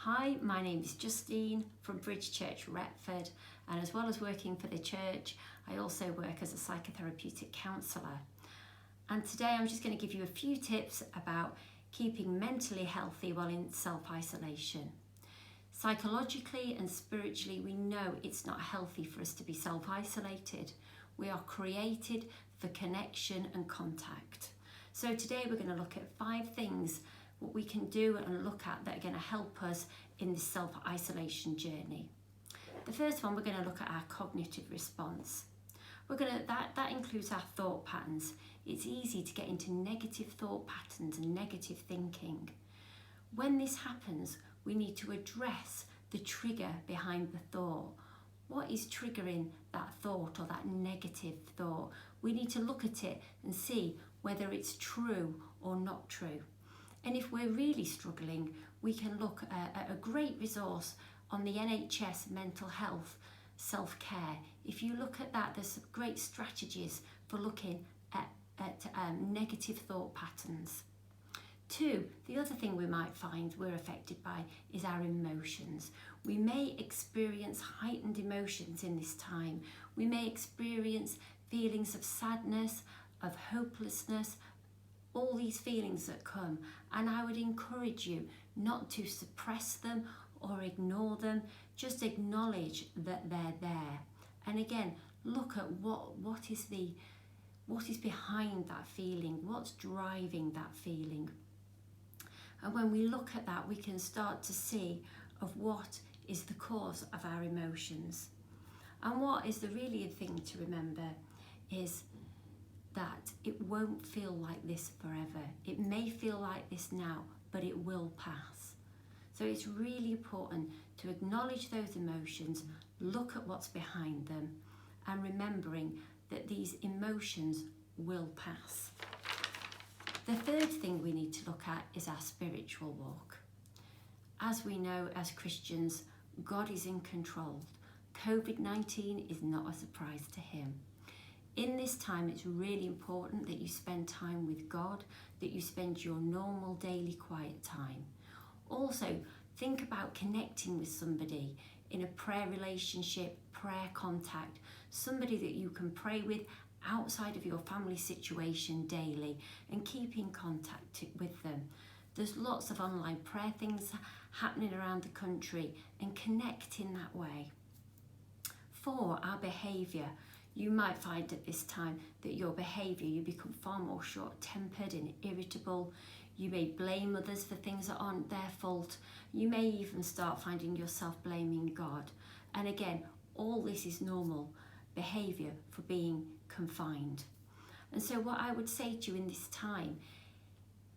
Hi, my name is Justine from Bridge Church, Retford, and as well as working for the church, I also work as a psychotherapeutic counsellor. And today I'm just going to give you a few tips about keeping mentally healthy while in self-isolation. Psychologically and spiritually, we know it's not healthy for us to be self-isolated. We are created for connection and contact. So today we're going to look at 5 things what we can do and look at that are going to help us in this self-isolation journey. The first one, we're going to look at our cognitive response. That includes our thought patterns. It's easy to get into negative thought patterns and negative thinking. When this happens, we need to address the trigger behind the thought. What is triggering that thought or that negative thought? We need to look at it and see whether it's true or not true. And if we're really struggling, we can look at a great resource on the NHS mental health self-care. If you look at that, there's some great strategies for looking at negative thought patterns. 2, the other thing we might find we're affected by is our emotions. We may experience heightened emotions in this time. We may experience feelings of sadness, of hopelessness, all these feelings that come, and I would encourage you not to suppress them or ignore them. Just acknowledge that they're there, and again look at what is behind that feeling, what's driving that feeling. And when we look at that, we can start to see of what is the cause of our emotions. And what is the really thing to remember is that it won't feel like this forever. It may feel like this now, but it will pass. So it's really important to acknowledge those emotions, look at what's behind them, and remembering that these emotions will pass. The third thing we need to look at is our spiritual walk. As we know, as Christians, God is in control. COVID-19 is not a surprise to him. In this time, it's really important that you spend time with God, that you spend your normal daily quiet time. Also, think about connecting with somebody in a prayer relationship, prayer contact, somebody that you can pray with outside of your family situation daily, and keep in contact with them. There's lots of online prayer things happening around the country, and connect in that way. 4, our behaviour. You might find at this time that your behaviour, you become far more short-tempered and irritable. You may blame others for things that aren't their fault. You may even start finding yourself blaming God. And again, all this is normal behaviour for being confined. And so what I would say to you in this time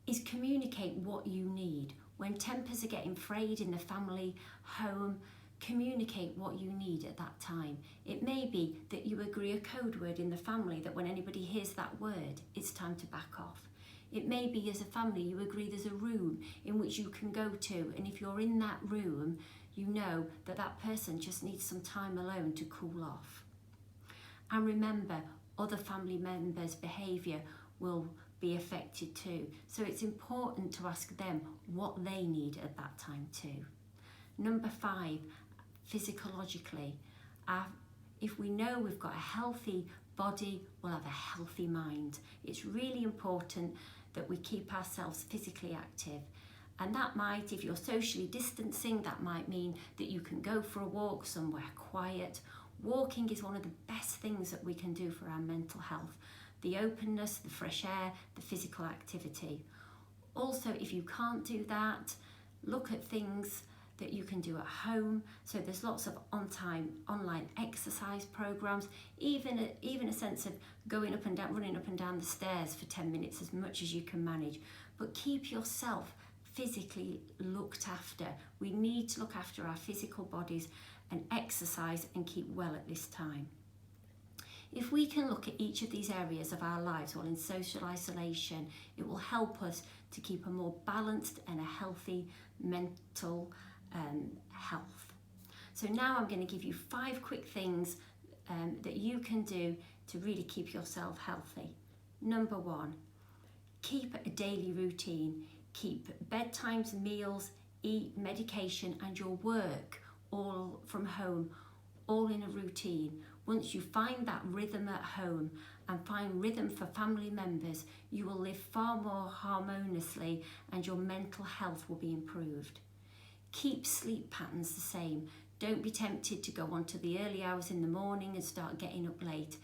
is communicate what you need. When tempers are getting frayed in the family, home, communicate what you need at that time. It may be that you agree a code word in the family that when anybody hears that word, it's time to back off. It may be as a family you agree there's a room in which you can go to, and if you're in that room, you know that that person just needs some time alone to cool off. And remember, other family members' behaviour will be affected too. So it's important to ask them what they need at that time too. Number 5, physiologically, if we know we've got a healthy body, we'll have a healthy mind. It's really important that we keep ourselves physically active. And that might, if you're socially distancing, that might mean that you can go for a walk somewhere quiet. Walking is one of the best things that we can do for our mental health. The openness, the fresh air, the physical activity. Also, if you can't do that, look at things that you can do at home. So there's lots of online exercise programs, even a sense of going up and down, running up and down the stairs for 10 minutes, as much as you can manage. But keep yourself physically looked after. We need to look after our physical bodies and exercise and keep well at this time. If we can look at each of these areas of our lives while in social isolation, it will help us to keep a more balanced and a healthy mental health. So now I'm going to give you 5 quick things that you can do to really keep yourself healthy. Number 1, keep a daily routine. Keep bedtimes, meals eat, medication and your work all from home, all in a routine. Once you find that rhythm at home and find rhythm for family members, you will live far more harmoniously and your mental health will be improved. Keep sleep patterns the same. Don't be tempted to go on to the early hours in the morning and start getting up late.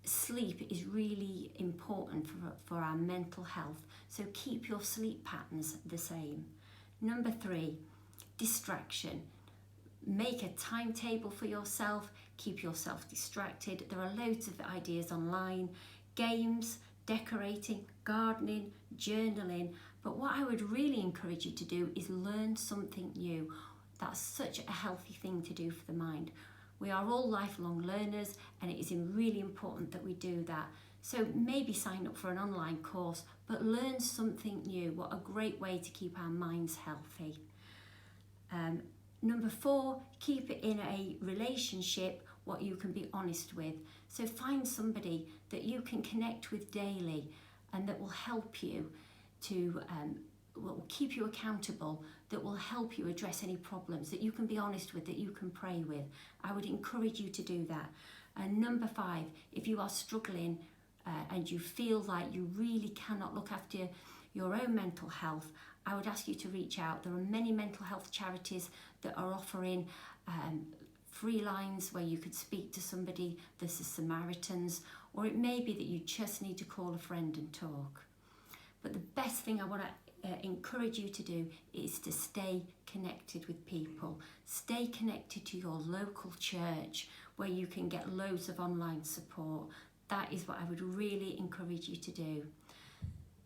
Sleep is really important for our mental health, so keep your sleep patterns the same. Number 3, distraction. Make a timetable for yourself, keep yourself distracted. There are loads of ideas online, games, decorating, gardening, journaling, but what I would really encourage you to do is learn something new. That's such a healthy thing to do for the mind. We are all lifelong learners and it is really important that we do that. So maybe sign up for an online course, but learn something new. What a great way to keep our minds healthy. Number 4, keep it in a relationship what you can be honest with. So find somebody that you can connect with daily and that will help you to, will keep you accountable, that will help you address any problems, that you can be honest with, that you can pray with. I would encourage you to do that. And number 5, if you are struggling and you feel like you really cannot look after your own mental health, I would ask you to reach out. There are many mental health charities that are offering free lines where you could speak to somebody. There's the Samaritans, or it may be that you just need to call a friend and talk. But the best thing I want to encourage you to do is to stay connected with people. Stay connected to your local church where you can get loads of online support. That is what I would really encourage you to do.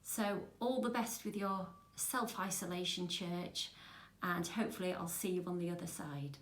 So all the best with your self-isolation, church, and hopefully I'll see you on the other side.